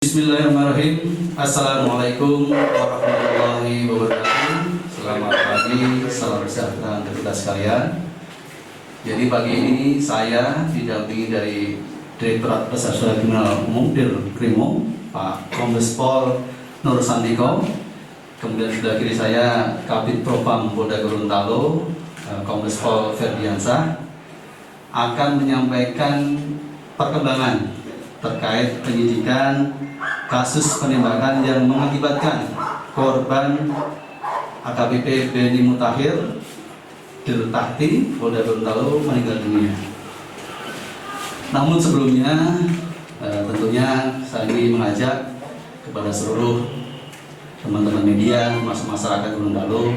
Bismillahirrahmanirrahim. Assalamualaikum warahmatullahi wabarakatuh. Selamat pagi, salam sejahtera untuk kita sekalian. Jadi pagi ini saya didampingi dari Direktorat Reserse Kriminal Umum Dirkrimum, Pak Kombes Pol Nur Santiko. Kemudian sebelah kiri saya Kabid Propam Polda Gorontalo, Kombes Pol Ferdiansah, akan menyampaikan perkembangan terkait penyidikan kasus penembakan yang mengakibatkan korban AKBP Beni Mutakhir Dirtahti Polda Gorontalo meninggal dunia. Namun sebelumnya tentunya saya ingin mengajak kepada seluruh teman-teman media, masyarakat Gorontalo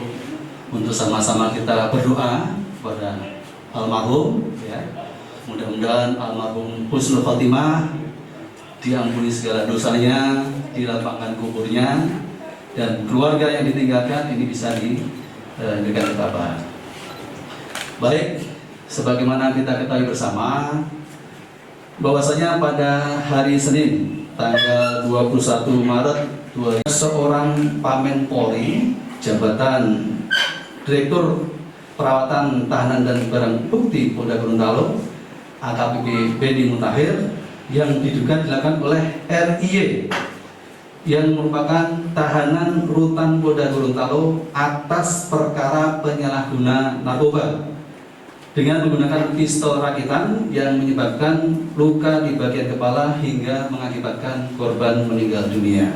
untuk sama-sama kita berdoa kepada almarhum, ya. Mudah-mudahan almarhum husnul khotimah, diampuni segala dosanya, dilapangkan kuburnya, dan keluarga yang ditinggalkan ini bisa diberikan ketabahan. Baik, sebagaimana kita ketahui bersama bahwasanya pada hari Senin tanggal 21 Maret 2000, seorang Pamen Polri jabatan Direktur Perawatan Tahanan dan Barang Bukti Polda Gorontalo AKBP Beni Mutakhir yang diduga dilakukan oleh RIY yang merupakan tahanan rutan Polda Gorontalo atas perkara penyalahguna narkoba dengan menggunakan pistol rakitan yang menyebabkan luka di bagian kepala hingga mengakibatkan korban meninggal dunia.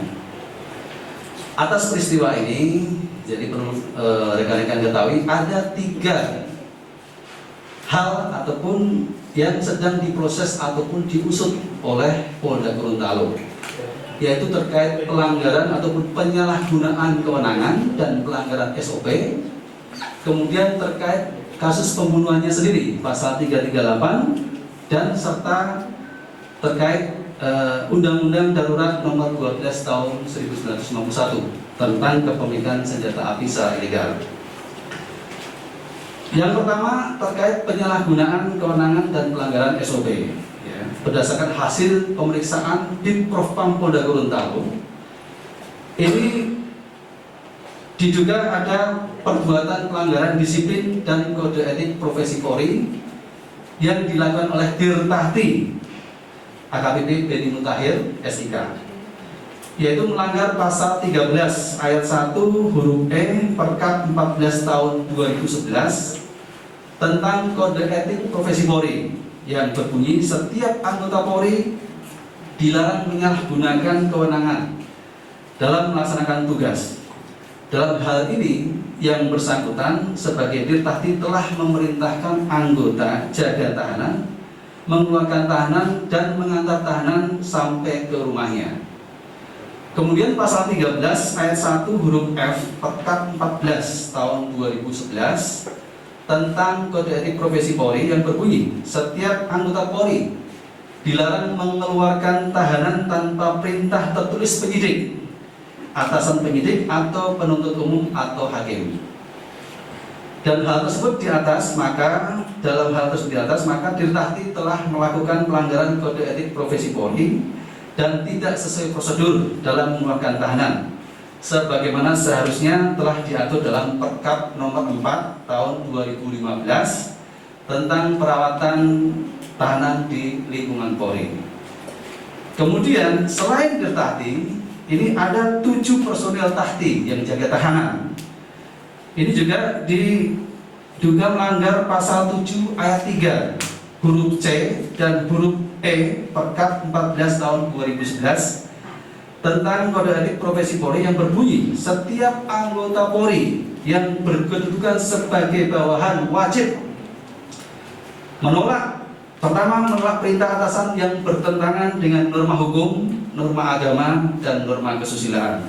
Atas peristiwa ini, jadi perlu rekan-rekan ketahui ada 3 hal ataupun yang sedang diproses ataupun diusut oleh Polda Gorontalo, yaitu terkait pelanggaran ataupun penyalahgunaan kewenangan dan pelanggaran SOP, kemudian terkait kasus pembunuhannya sendiri pasal 338, dan serta terkait Undang-Undang Darurat Nomor 12 Tahun 1991 tentang kepemilikan senjata api secara ilegal. Yang pertama terkait penyalahgunaan kewenangan dan pelanggaran SOP, ya. Berdasarkan hasil pemeriksaan di Profpam Polda Gorontalo, ini diduga ada perbuatan pelanggaran disiplin dan kode etik profesi Polri yang dilakukan oleh Dirtahti AKBP Beni Mutakhir SIK, yaitu melanggar pasal 13 ayat 1 huruf E Perkap 14 tahun 2011 tentang kode etik profesi Polri yang berbunyi setiap anggota Polri dilarang menyalahgunakan kewenangan dalam melaksanakan tugas. Dalam hal ini yang bersangkutan sebagai Dirtahti telah memerintahkan anggota jaga tahanan mengeluarkan tahanan dan mengantar tahanan sampai ke rumahnya. Kemudian pasal 13 ayat 1 huruf F Perkap 14 tahun 2011 tentang kode etik profesi Polri yang berbunyi setiap anggota Polri dilarang mengeluarkan tahanan tanpa perintah tertulis penyidik, atasan penyidik atau penuntut umum atau hakim. Dan hal tersebut di atas, maka dalam hal tersebut di atas, maka Dirtahti telah melakukan pelanggaran kode etik profesi Polri dan tidak sesuai prosedur dalam mengeluarkan tahanan sebagaimana seharusnya telah diatur dalam Perkap nomor 4 tahun 2015 tentang perawatan tahanan di lingkungan Polri. Kemudian selain Dirtahti, ini ada 7 personil Tahti yang jaga tahanan. Ini juga diduga melanggar pasal 7 ayat 3 huruf C dan huruf E Perkap 14 tahun 2011 tentang kode etik profesi Polri yang berbunyi setiap anggota Polri yang berkedudukan sebagai bawahan wajib menolak perintah atasan yang bertentangan dengan norma hukum, norma agama, dan norma kesusilaan.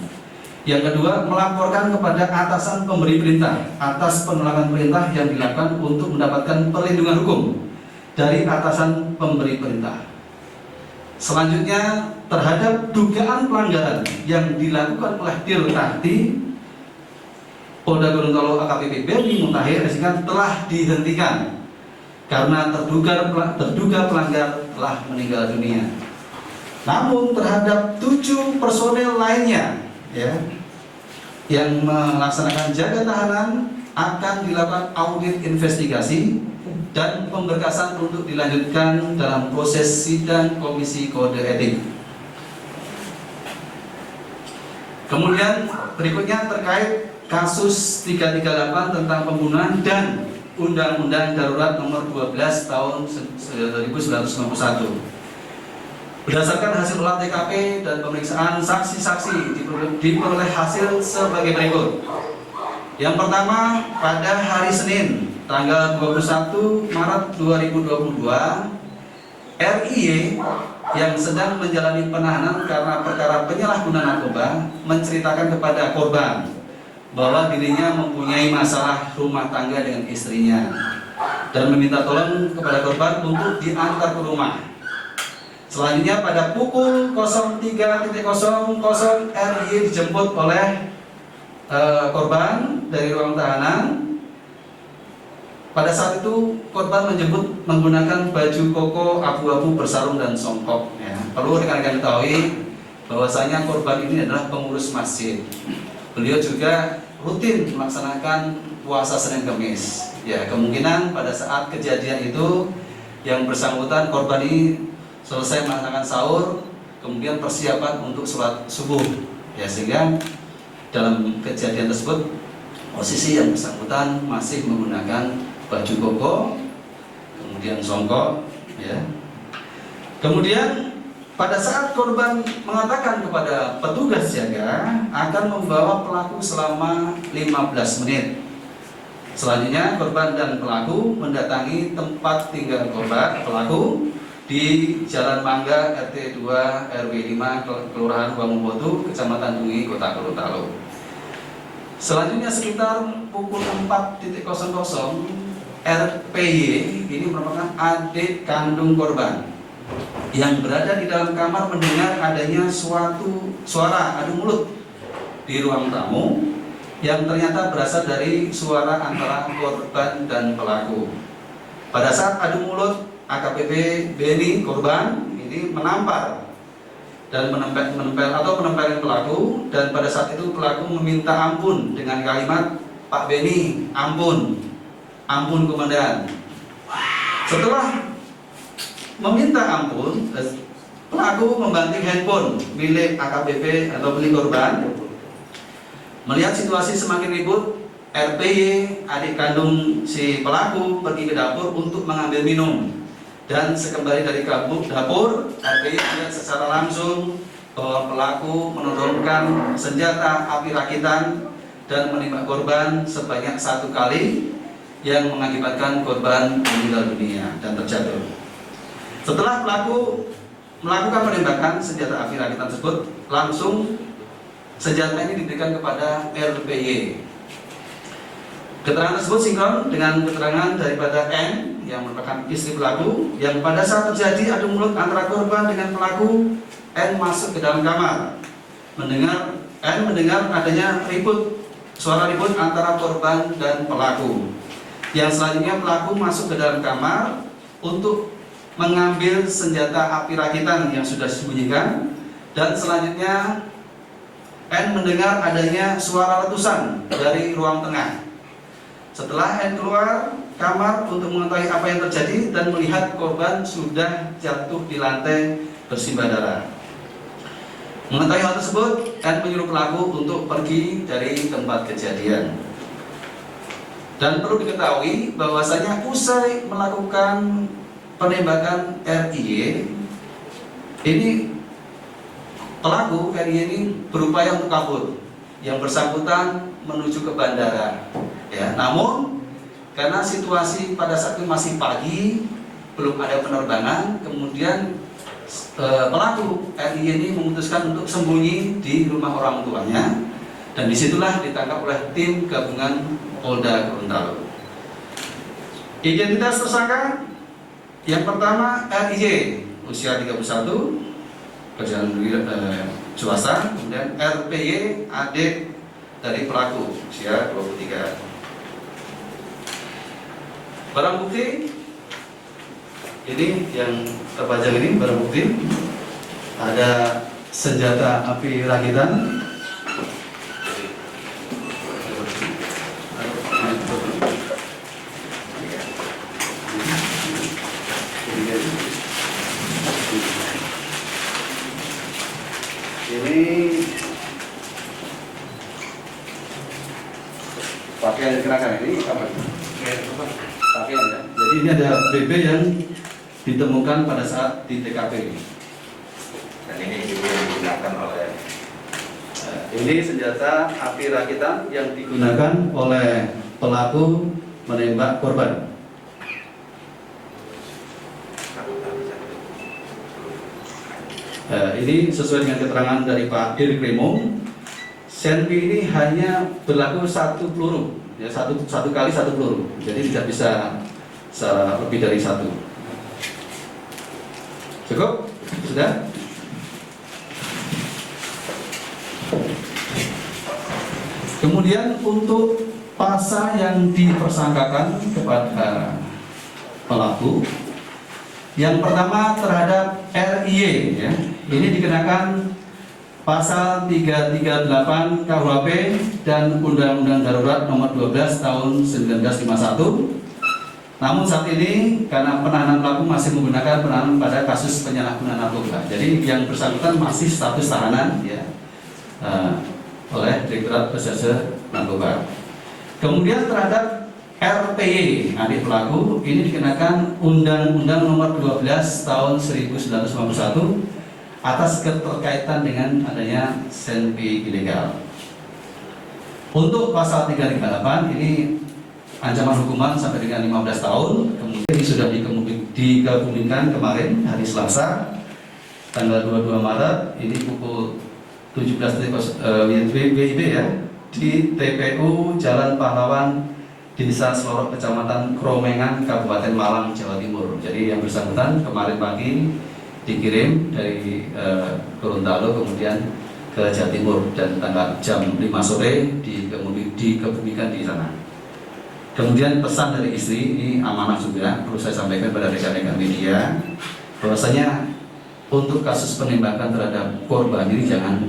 Yang kedua, melaporkan kepada atasan pemberi perintah atas penolakan perintah yang dilakukan untuk mendapatkan perlindungan hukum dari atasan pemberi perintah. Selanjutnya, terhadap dugaan pelanggaran yang dilakukan oleh Dirtahti, Polda Gorontalo AKBP Beni Mutakhir SIK telah dihentikan karena terduga pelanggar telah meninggal dunia. Namun terhadap 7 personel lainnya ya, yang melaksanakan jaga tahanan akan dilakukan audit investigasi dan pemberkasan untuk dilanjutkan dalam proses sidang Komisi Kode Etik. Kemudian berikutnya terkait kasus 338 tentang pembunuhan dan Undang-Undang Darurat Nomor 12 Tahun 1991. Berdasarkan hasil olah TKP dan pemeriksaan saksi-saksi diperoleh hasil sebagai berikut. Yang pertama, pada hari Senin tanggal 21 Maret 2022, RIY yang sedang menjalani penahanan karena perkara penyalahgunaan narkoba menceritakan kepada korban bahwa dirinya mempunyai masalah rumah tangga dengan istrinya dan meminta tolong kepada korban untuk diantar ke rumah. Selanjutnya pada pukul 03.00 RIY dijemput oleh korban dari ruang tahanan. Pada saat itu korban menjemput menggunakan baju koko abu-abu bersarung dan songkok ya. Perlu rekan-rekan ketahui bahwasanya korban ini adalah pengurus masjid. Beliau juga rutin melaksanakan puasa Senin Kamis. Ya, kemungkinan pada saat kejadian itu yang bersangkutan korban ini selesai melaksanakan sahur, kemudian persiapan untuk sholat subuh. Ya, sehingga dalam kejadian tersebut posisi yang bersangkutan masih menggunakan baju koko, kemudian songkok, ya. Kemudian pada saat korban mengatakan kepada petugas jaga akan membawa pelaku selama 15 menit. Selanjutnya korban dan pelaku mendatangi tempat tinggal korban pelaku di Jalan Mangga RT 2 RW 5 Kelurahan Wangubotu, Kecamatan Dungi, Kota Gorontalo. Selanjutnya sekitar pukul 4.00 RPY ini merupakan adik kandung korban yang berada di dalam kamar mendengar adanya suatu suara adu mulut di ruang tamu yang ternyata berasal dari suara antara korban dan pelaku. Pada saat adu mulut, AKBP Beni korban ini menampar dan menempelin pelaku, dan pada saat itu pelaku meminta ampun dengan kalimat, "Pak Beni, ampun komandan." Setelah meminta ampun, pelaku membanting handphone milik AKBP atau milik korban. Melihat situasi semakin ribut, RPY adik kandung si pelaku pergi ke dapur untuk mengambil minum. Dan sekembali dari dapur, RPY melihat secara langsung bahwa pelaku menodongkan senjata api rakitan dan menembak korban sebanyak 1 kali yang mengakibatkan korban meninggal dunia dan terjatuh. Setelah pelaku melakukan penembakan senjata api rakitan tersebut, langsung senjata ini diberikan kepada RPY. Keterangan tersebut sinkron dengan keterangan daripada N yang merupakan istri pelaku, yang pada saat terjadi adu mulut antara korban dengan pelaku, N masuk ke dalam kamar. N mendengar adanya suara ribut antara korban dan pelaku. Yang selanjutnya pelaku masuk ke dalam kamar untuk mengambil senjata api rakitan yang sudah disembunyikan, dan selanjutnya N mendengar adanya suara letusan dari ruang tengah. Setelah N keluar kamar untuk mengetahui apa yang terjadi dan melihat korban sudah jatuh di lantai bersimbah darah. Mengetahui hal tersebut, N menyuruh pelaku untuk pergi dari tempat kejadian. Dan perlu diketahui bahwasanya usai melakukan penembakan RIY, ini pelaku RIY ini berupaya untuk kabur. Yang bersangkutan menuju ke bandara. Ya, namun karena situasi pada saat itu masih pagi, belum ada penerbangan, kemudian pelaku RIY ini memutuskan untuk sembunyi di rumah orang tuanya, dan disitulah ditangkap oleh tim gabungan Polda Gorontalo. Identitas tersangka yang pertama RIY, usia 31, perjalanan swasta, kemudian RPY, adik dari pelaku, usia 23. Barang bukti ini yang terpajang ini, barang bukti ada senjata api rakitan, ini pakaian yang dikenakan ini apa? Pakaian ya. Jadi ini ada BB yang ditemukan pada saat di TKP. Dan ini juga digunakan oleh ini senjata api rakitan yang digunakan oleh pelaku menembak korban. Ini sesuai dengan keterangan dari Pak Dirkrimum, senpi ini hanya berlaku satu peluru, ya satu kali satu peluru, jadi tidak bisa lebih dari satu. Cukup? Sudah? Kemudian untuk pasal yang dipersangkakan kepada pelaku, yang pertama terhadap RIY, ya, ini dikenakan pasal 338 KUHP dan Undang-Undang Darurat Nomor 12 Tahun 1951. Namun saat ini karena penahanan pelaku masih menggunakan penahanan pada kasus penyalahgunaan narkoba, jadi yang bersangkutan masih status tahanan, ya, oleh Direktorat Reserse Narkoba. Kemudian terhadap RPY, adik pelaku, ini dikenakan Undang-Undang Nomor 12 Tahun 1951 atas keterkaitan dengan adanya senpi ilegal. Untuk pasal 338 ini ancaman hukuman sampai dengan 15 tahun. Kemudian ini sudah dikemudikan kemarin hari Selasa tanggal 22 Maret ini pukul 17 WIB ya, di TPU Jalan Pahlawan, Desa Selorok, Kecamatan Kromengan, Kabupaten Malang, Jawa Timur. Jadi yang bersangkutan kemarin pagi dikirim dari Gorontalo kemudian ke Jawa Timur dan tanggal jam 5 sore dikebumikan di sana. Kemudian pesan dari istri ini amanah juga perlu saya sampaikan pada rekan-rekan media bahwasanya untuk kasus penembakan terhadap korban ini jangan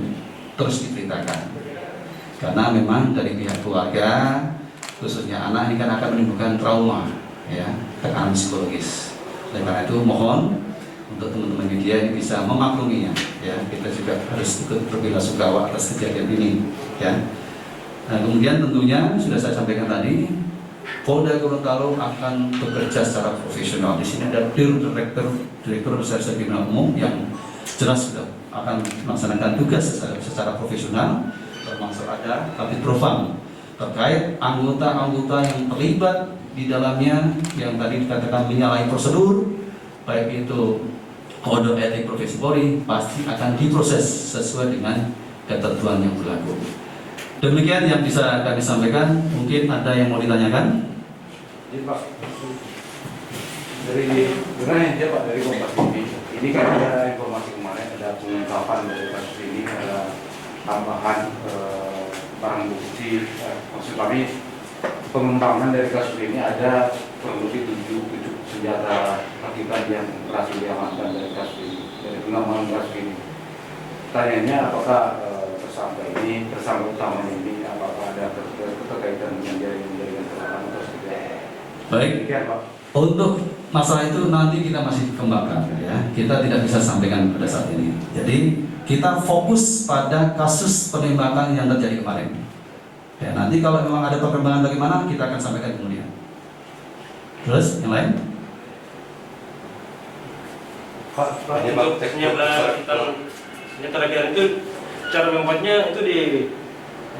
terus diberitakan, karena memang dari pihak keluarga khususnya anak ini kan akan menimbulkan trauma, ya, tekanan psikologis. Oleh karena itu mohon untuk teman-teman media ini bisa memakluminya, ya, kita juga harus ikut berbelasungkawa atas kejadian ini, ya. Nah, kemudian tentunya sudah saya sampaikan tadi, Polda Gorontalo akan bekerja secara profesional. Di sini ada Direktur Reserse Kriminal Umum yang jelas sudah akan melaksanakan tugas secara profesional, termasuk ada Kabid Propam terkait anggota-anggota yang terlibat di dalamnya yang tadi dikatakan menyalahi prosedur, baik itu kode etik Profesi Polri, pasti akan diproses sesuai dengan ketentuan yang berlaku. Demikian yang bisa kami sampaikan. Mungkin ada yang mau ditanyakan? Jadi Pak, dari Pak dari Kompas TV, ini kan ada informasi kemarin ada pengungkapan dari kasus ini, ada tambahan barang bukti, maksud kami pengembangan dari kasus ini ada kurang lebih 7 senjata rakitan yang berhasil diamankan dari kasus ini, dari pengembangan kasus ini. Tanyanya apakah tersangka utama ini apakah ada keterkaitan dengan jaringan terlarang atau tidak? Baik. Untuk masalah itu nanti kita masih kembangkan, ya. Kita tidak bisa sampaikan pada saat ini. Jadi kita fokus pada kasus penembakan yang terjadi kemarin. Ya, nanti kalau memang ada perkembangan bagaimana kita akan sampaikan kemudian. Terus yang lain? Pak, untuk senjata rakitan itu cara membuatnya itu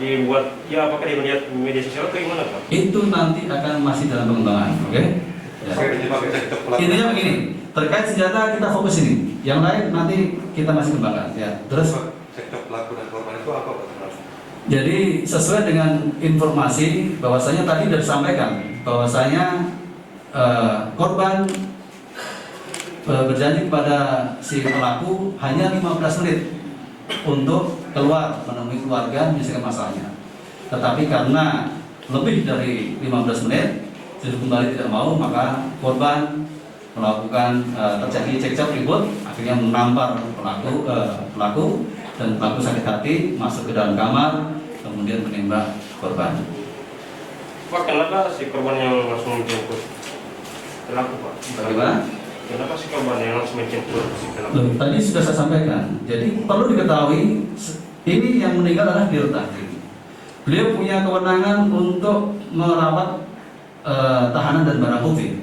dibuat ya apakah di media sosial atau gimana Pak? Itu nanti akan masih dalam pengembangan, oke? Ya. Intinya begini, terkait senjata kita fokus ini, yang lain nanti kita masih kembangkan, ya. Terus sektor pelaku dan korban itu apa Pak? jadi sesuai dengan informasi bahwasanya tadi sudah disampaikan bahwasanya korban berjanji kepada si pelaku hanya 15 menit untuk keluar menemui keluarga menyelesaikan masalahnya. Tetapi karena lebih dari 15 menit jadi kembali tidak mau, maka korban melakukan terjadi cekcok ribut. akhirnya menampar pelaku dan pelaku sakit hati masuk ke dalam kamar kemudian menembak korban. Pak, kenapa si korban yang langsung menjemput pelaku, Pak? Bagaimana? Kenapa si korban yang langsung menjemput si pelaku? Loh, tadi sudah saya sampaikan. Jadi perlu diketahui ini yang meninggal adalah Dirut Tahkim. Beliau punya kewenangan untuk merawat tahanan dan barang bukti.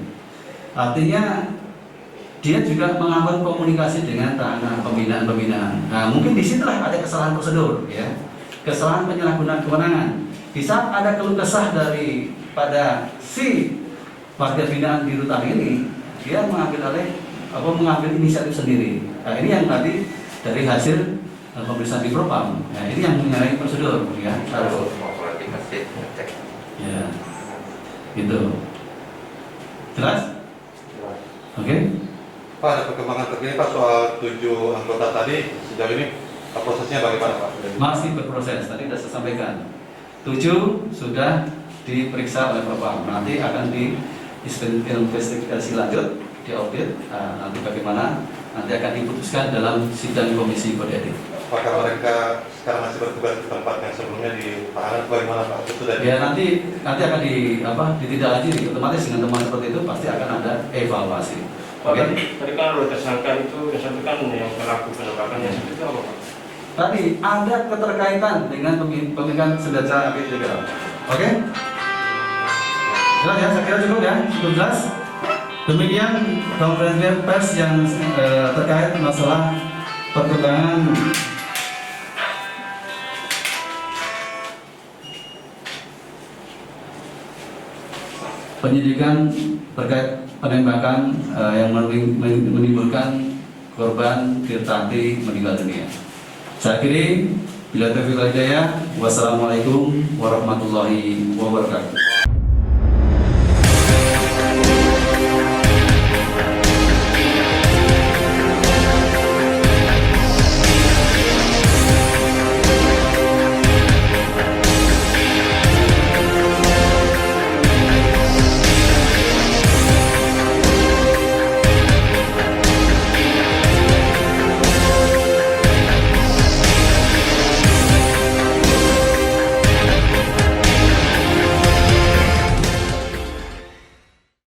Artinya dia juga mengatur komunikasi dengan tahanan pembinaan. Nah, mungkin disitulah ada kesalahan prosedur, ya, kesalahan penyalahgunaan kewenangan. Di saat ada keluh kesah daripada si warga binaan di rutan ini, dia mengambil inisiatif sendiri. Nah, ini yang tadi dari hasil pemeriksaan di Propam. Nah, ini yang menyalahi prosedur, ya. Harus. Ya, gitu. Jelas? Oke. Pak, ada perkembangan terkini Pak soal 7 anggota tadi, sejauh ini prosesnya bagaimana Pak? Masih berproses, tadi sudah saya sampaikan. 7 sudah diperiksa oleh Propam. Nanti akan diinvestigasi lanjut, diaudit. Nanti bagaimana? Nanti akan diputuskan dalam sidang komisi kode etik. Apakah mereka sekarang masih bertugas di tempat yang sebelumnya di tahanan bagaimana Pak? Itu dari Ya nanti akan ditindaklanjuti, otomatis dengan teman seperti itu pasti akan ada evaluasi. Pak, tadi kan ada tersangka itu, yang satu kan yang pelaku penembakan, yang satu itu apa, Pak? Tadi ada keterkaitan dengan pemilikan senjata api ilegal. Oke? Jelas ya, saya kira cukup ya, cukup jelas. Demikian konferensi pers yang terkait masalah perkembangan penyidikan terkait penembakan yang menimbulkan korban Tirtanti meninggal dunia. Saya akhiri, bila taufiq wal hidayah, wassalamualaikum warahmatullahi wabarakatuh.